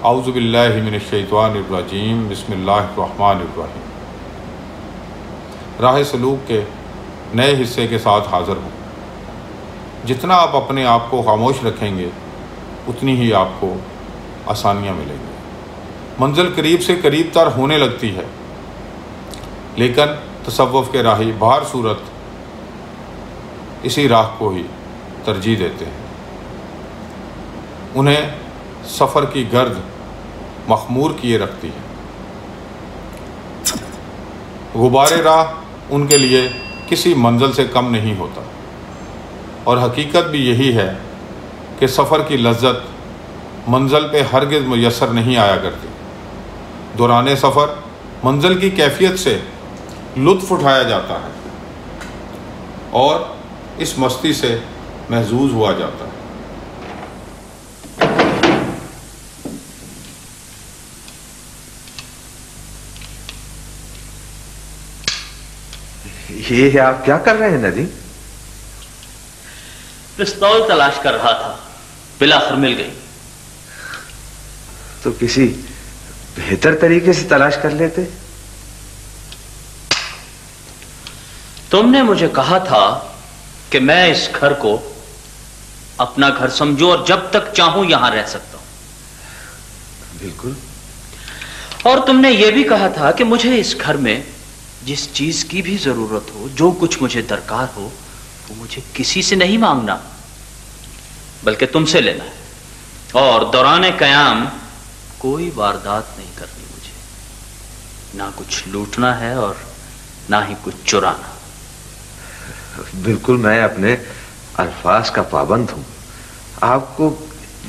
اعوذ باللہ من الشیطان الرجیم بسم اللہ الرحمن الرحیم۔ راہ سلوک کے نئے حصے کے ساتھ حاضر ہوں۔ جتنا آپ اپنے آپ کو خاموش رکھیں گے اتنی ہی آپ کو آسانیاں ملیں گی۔ منزل قریب سے قریب تر ہونے لگتی ہے، لیکن تصوف کے راہی بہر صورت اسی راہ کو ہی ترجیح دیتے ہیں۔ انہیں سفر کی گرد مخمور کیے رکھتی ہے۔ غبار راہ ان کے لیے کسی منزل سے کم نہیں ہوتا، اور حقیقت بھی یہی ہے کہ سفر کی لذت منزل پہ ہرگز میسر نہیں آیا کرتی۔ دوران سفر منزل کی کیفیت سے لطف اٹھایا جاتا ہے اور اس مستی سے محظوظ ہوا جاتا ہے۔ یہ آپ کیا کر رہے ہیں ندیم؟ پستول تلاش کر رہا تھا، بالآخر مل گئی۔ تو کسی بہتر طریقے سے تلاش کر لیتے۔ تم نے مجھے کہا تھا کہ میں اس گھر کو اپنا گھر سمجھوں اور جب تک چاہوں یہاں رہ سکتا ہوں۔ بالکل۔ اور تم نے یہ بھی کہا تھا کہ مجھے اس گھر میں جس چیز کی بھی ضرورت ہو، جو کچھ مجھے درکار ہو، وہ مجھے کسی سے نہیں مانگنا بلکہ تم سے لینا ہے، اور دوران قیام کوئی واردات نہیں کرنی مجھے، نہ کچھ لوٹنا ہے اور نہ ہی کچھ چرانا۔ بالکل، میں اپنے الفاظ کا پابند ہوں۔ آپ کو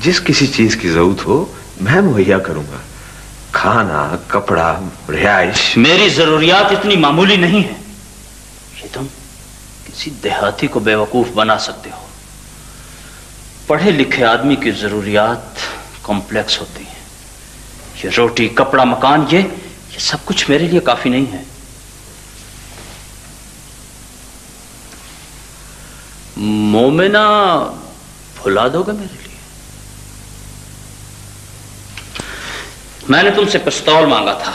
جس کسی چیز کی ضرورت ہو میں مہیا کروں گا، کھانا، کپڑا، رہائش۔ میری ضروریات اتنی معمولی نہیں ہیں کہ تم کسی دیہاتی کو بیوقوف بنا سکتے ہو۔ پڑھے لکھے آدمی کی ضروریات کمپلیکس ہوتی ہیں۔ یہ روٹی، کپڑا، مکان، یہ سب کچھ میرے لیے کافی نہیں ہے۔ مومنہ بھلا دو گے میرے لیے؟ میں نے تم سے پستول مانگا تھا،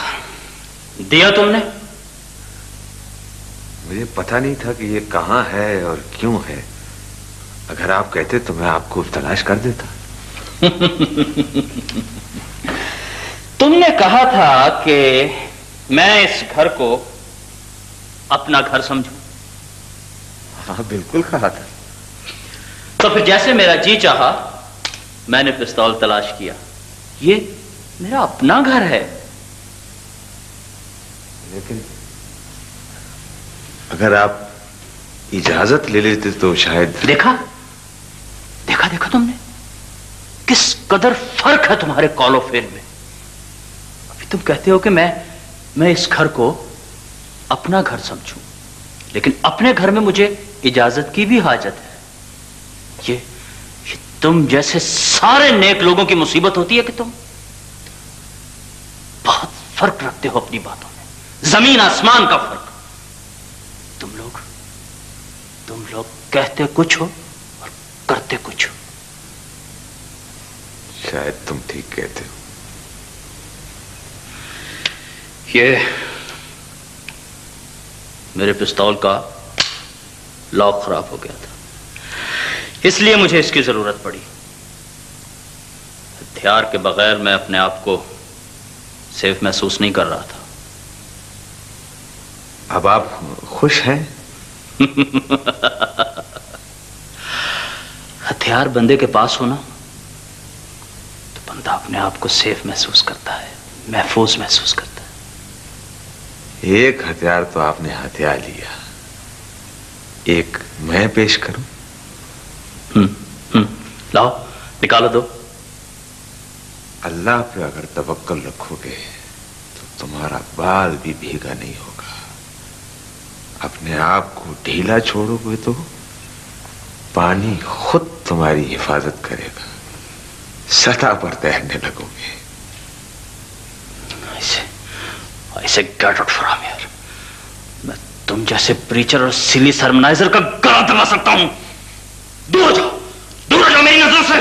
دیا تم نے؟ مجھے پتہ نہیں تھا کہ یہ کہاں ہے اور کیوں ہے۔ اگر آپ کہتے تو میں آپ کو تلاش کر دیتا۔ تم نے کہا تھا کہ میں اس گھر کو اپنا گھر سمجھوں۔ ہاں بالکل کہا تھا۔ تو پھر جیسے میرا جی چاہا میں نے پستول تلاش کیا۔ یہ میرا اپنا گھر ہے۔ لیکن اگر آپ اجازت لے لیتے تو شاید۔ دیکھا تم نے کس قدر فرق ہے تمہارے کال و فیل میں۔ ابھی تم کہتے ہو کہ میں اس گھر کو اپنا گھر سمجھوں، لیکن اپنے گھر میں مجھے اجازت کی بھی حاجت ہے۔ یہ تم جیسے سارے نیک لوگوں کی مصیبت ہوتی ہے کہ تم بہت فرق رکھتے ہو اپنی باتوں میں، زمین آسمان کا فرق۔ تم لوگ کہتے کچھ ہو اور کرتے کچھ ہو۔ شاید تم ٹھیک کہتے ہو۔ یہ میرے پستول کا لاک خراب ہو گیا تھا، اس لیے مجھے اس کی ضرورت پڑی۔ ہتھیار کے بغیر میں اپنے آپ کو سیف محسوس نہیں کر رہا تھا۔ اب آپ خوش ہیں؟ ہتھیار بندے کے پاس ہونا تو بندہ اپنے آپ کو سیف محسوس کرتا ہے، محفوظ محسوس کرتا ہے۔ ایک ہتھیار تو آپ نے ہتھیار لیا، ایک میں پیش کروں؟ لاؤ، نکالو دو۔ اللہ پہ اگر توکل رکھو گے تو تمہارا بال بھی بھیگا نہیں ہوگا۔ اپنے آپ کو ڈھیلا چھوڑو گے تو پانی خود تمہاری حفاظت کرے گا، سطح پر تیرنے لگو گے۔ ایسے گیٹ آؤٹ فرام ہیئر۔ میں تم جیسے پریچر اور سلی سرمنائزر کا گلا دبا سکتا ہوں۔ دور ہو جاؤ، دور ہو جاؤ میری نظر سے۔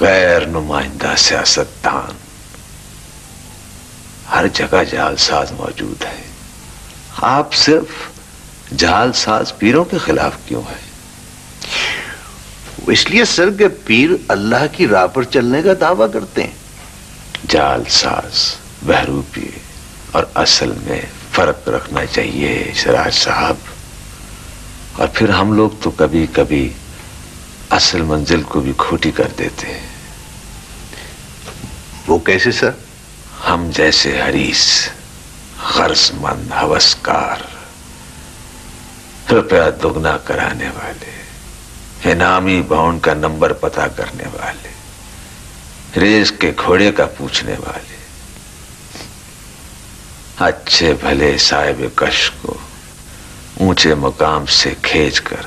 غیر نمائندہ سیاستدان، ہر جگہ جعل ساز موجود ہے. آپ صرف جعل ساز پیروں کے خلاف کیوں ہیں؟ اس لیے سر کہ پیر اللہ کی راہ پر چلنے کا دعویٰ کرتے ہیں. جعل ساز، بہروپی اور اصل میں فرق رکھنا چاہیے سراج صاحب. اور پھر ہم لوگ تو کبھی کبھی اصل منزل کو بھی کھوٹی کر دیتے ہیں. وہ کیسے سر؟ ہم جیسے حریص، غرض مند، ہوسکار، روپیہ دگنا کرانے والے، انعامی باؤنڈ کا نمبر پتہ کرنے والے، ریس کے گھوڑے کا پوچھنے والے، اچھے بھلے صاحب کش کو اونچے مقام سے کھینچ کر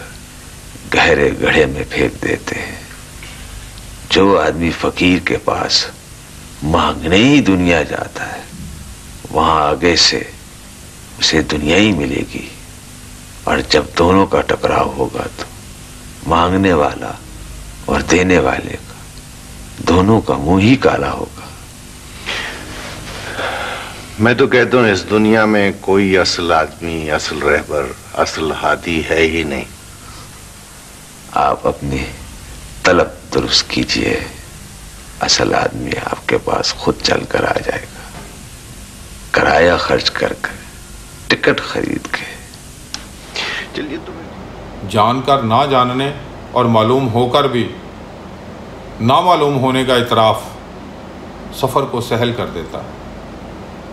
گہرے گڑھے میں پھینک دیتے ہیں. جو آدمی فقیر کے پاس مانگنے ہی دنیا جاتا ہے، وہاں آگے سے اسے دنیا ہی ملے گی، اور جب دونوں کا ٹکراؤ ہوگا تو مانگنے والا اور دینے والے کا دونوں کا منہ ہی کالا ہوگا. میں تو کہتا ہوں اس دنیا میں کوئی اصل آدمی، اصل رہبر، اصل ہادی ہے ہی نہیں. آپ اپنی طلب درست کیجئے، اصل آدمی آپ کے پاس خود چل کر آ جائے گا، کرایہ خرچ کر کے، ٹکٹ خرید کے. چلیے تمہیں جان کر نہ جاننے اور معلوم ہو کر بھی نامعلوم ہونے کا اعتراف سفر کو سہل کر دیتا ہے،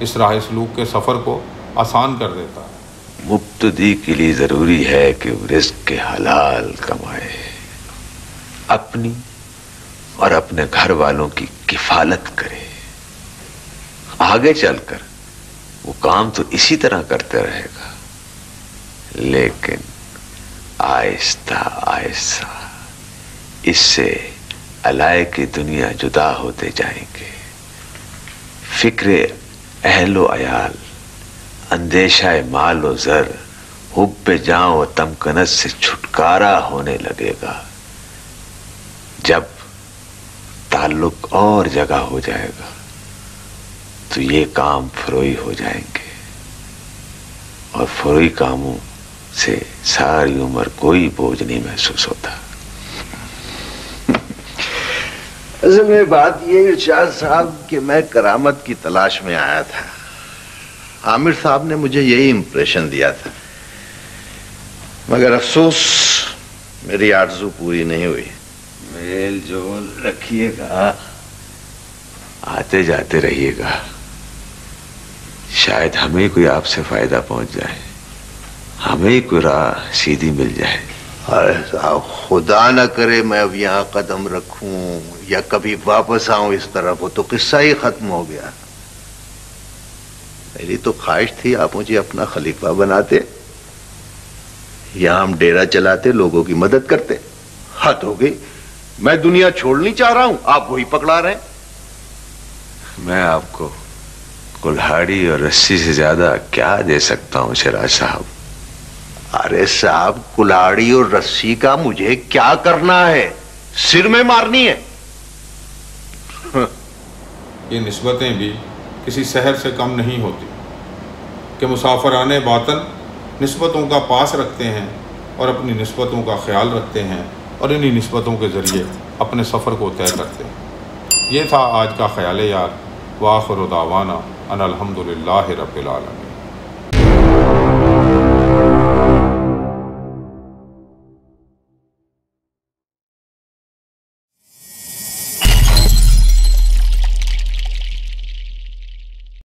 اس راہ سلوک کے سفر کو آسان کر دیتا ہے. مبتدی کے لیے ضروری ہے کہ وہ رزق کے حلال کمائے، اپنی اور اپنے گھر والوں کی کفالت کرے. آگے چل کر وہ کام تو اسی طرح کرتے رہے گا، لیکن آہستہ آہستہ اس سے علائے کی دنیا جدا ہوتے جائیں گے. فکر اہل و عیال، اندیشہ مال و زر، حب جاں و تمکنت سے چھٹکارا ہونے لگے گا. جب تعلق اور جگہ ہو جائے گا تو یہ کام فروئی ہو جائیں گے، اور فروئی کاموں سے ساری عمر کوئی بوجھ نہیں محسوس ہوتا. اصل میں بات یہ ارشاد صاحب کہ میں کرامت کی تلاش میں آیا تھا. عامر صاحب نے مجھے یہی امپریشن دیا تھا، مگر افسوس میری آرزو پوری نہیں ہوئی. میل جول رکھیے گا، آتے جاتے رہیے گا، شاید ہمیں کوئی آپ سے فائدہ پہنچ جائے، ہمیں کوئی راہ سیدھی مل جائے. ارے صاحب خدا نہ کرے میں اب یہاں قدم رکھوں یا کبھی واپس آؤں اس طرف، تو قصہ ہی ختم ہو گیا. میری تو خواہش تھی آپ مجھے اپنا خلیفہ بناتے، یہاں ہم ڈیرا چلاتے، لوگوں کی مدد کرتے. حد ہو گئی، میں دنیا چھوڑنی چاہ رہا ہوں، آپ وہی پکڑا رہے ہیں. میں آپ کو کلہاڑی اور رسی سے زیادہ کیا دے سکتا ہوں سراج صاحب؟ ارے صاحب کلاڑی اور رسی کا مجھے کیا کرنا ہے؟ سر میں مارنی ہے. یہ نسبتیں بھی کسی سحر سے کم نہیں ہوتی کہ مسافران باطن نسبتوں کا پاس رکھتے ہیں اور اپنی نسبتوں کا خیال رکھتے ہیں، اور انہی نسبتوں کے ذریعے اپنے سفر کو طے کرتے ہیں. یہ تھا آج کا خیال یار. وآخر دعوانا ان الحمدللہ رب العالمین.